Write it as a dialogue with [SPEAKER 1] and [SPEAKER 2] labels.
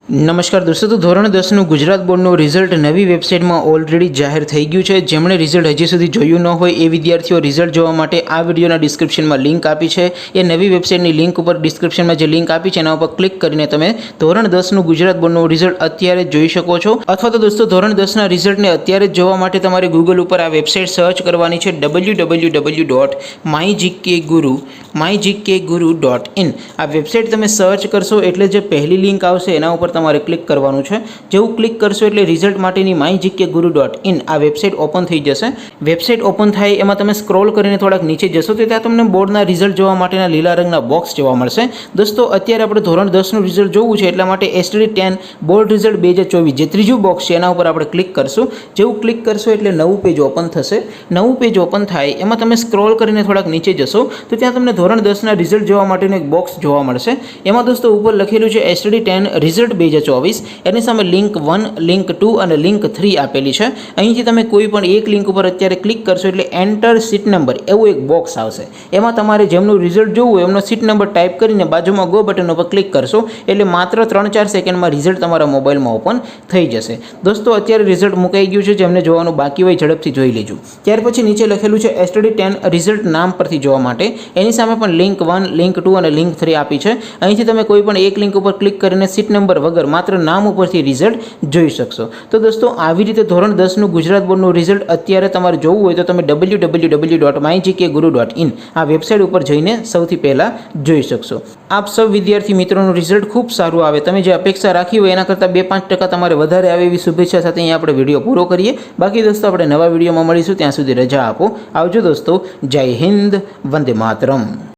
[SPEAKER 1] નમસ્કાર દોસ્તો, તો ધોરણ 10નું ગુજરાત બોર્ડનું રિઝલ્ટ નવી વેબસાઇટમાં ઓલરેડી જાહેર થઈ ગયું છે। જેમણે રિઝલ્ટ હજી સુધી જોયું ન હોય એ વિદ્યાર્થીઓ રિઝલ્ટ જોવા માટે આ વિડીયોના ડિસ્ક્રિપ્શનમાં લિંક આપી છે। એ નવી વેબસાઇટની લિંક ઉપર ડિસ્ક્રિપ્શનમાં જે લિંક આપી છે એના ઉપર ક્લિક કરીને તમે ધોરણ 10નું ગુજરાત બોર્ડનું રિઝલ્ટ અત્યારે જ જોઈ શકો છો। અથવા તો દોસ્તો ધોરણ 10ના રિઝલ્ટને અત્યારે જ જોવા માટે તમારે ગૂગલ ઉપર આ વેબસાઇટ સર્ચ કરવાની છે www.mygkguru.in। આ વેબસાઇટ તમે સર્ચ કરશો એટલે જે પહેલી લિંક આવશે એના ઉપર તમારે ક્લિક કરવાનું છે। જેવું ક્લિક કરશો એટલે રિઝલ્ટ માટેની mygkguru.in આ વેબસાઇટ ઓપન થઈ જશે। વેબસાઇટ ઓપન થાય એમાં તમે સ્ક્રોલ કરીને થોડાક નીચે જશો તો ત્યાં તમને બોર્ડના રિઝલ્ટ જોવા માટેના લીલા રંગના બોક્સ જોવા મળશે। દોસ્તો અત્યારે આપણે ધોરણ 10નું રિઝલ્ટ જોવું છે એટલા માટે STD10 બોર્ડ રિઝલ્ટ 2024 જે ત્રીજું બોક્સ છે એના ઉપર આપણે ક્લિક કરશું। જેવું ક્લિક કરશો એટલે નવું પેજ ઓપન થશે। નવું પેજ ઓપન થાય એમાં તમે સ્ક્રોલ કરીને થોડાક નીચે જશો તો ત્યાં તમને ધોરણ 10ના રિઝલ્ટ જોવા માટેનું એક બોક્સ જોવા મળશે। એમાં દોસ્તો ઉપર લખેલું છે STD10 રિઝલ્ટ 2024। એની સામે લિંક 1, લિંક 2 અને લિંક 3 આપેલી છે। અહીંથી તમે કોઈ પણ એક લિંક ઉપર અત્યારે ક્લિક કરશો એટલે એન્ટર સીટ નંબર એવું એક બોક્સ આવશે। એમાં તમારે જેમનું રિઝલ્ટ જોવું હોય એમનો સીટ નંબર ટાઈપ કરીને બાજુમાં ગો બટન ઉપર ક્લિક કરશો એટલે માત્ર 3-4 સેકન્ડમાં રિઝલ્ટ તમારા મોબાઈલમાં ઓપન થઈ જશે। દોસ્તો અત્યારે રિઝલ્ટ મુકાઈ ગયું છે, જેમને જોવાનું બાકી હોય ઝડપથી જોઈ લેજો। ત્યાર પછી નીચે લખેલું છે STD10 રિઝલ્ટ નામ પરથી જોવા માટે એની સામે પણ લિંક 1, લિંક 2 અને લિંક 3 આપી છે। અહીંથી તમે કોઈ પણ એક લિંક ઉપર ક્લિક કરીને સીટ નંબર વગર માત્ર નામ ઉપરથી રિઝલ્ટ જોઈ શકશો। તો દોસ્તો આવી રીતે ધોરણ 10નું ગુજરાત બોર્ડનું રિઝલ્ટ અત્યારે તમારે જોવું હોય તો તમે www.mygkguru.in આ વેબસાઇટ ઉપર જઈને સૌથી પહેલાં જોઈ શકશો। આપ સૌ વિદ્યાર્થી મિત્રોનું રિઝલ્ટ ખૂબ સારું આવે, તમે જે અપેક્ષા રાખી હોય એના કરતાં 2-5% તમારે વધારે આવે એવી શુભેચ્છા સાથે અહીંયા આપણે વિડીયો પૂરો કરીએ। બાકી દોસ્તો આપણે નવા વિડીયોમાં મળીશું, ત્યાં સુધી રજા આપો। આવજો દોસ્તો, જય હિન્દ, વંદે માતરમ।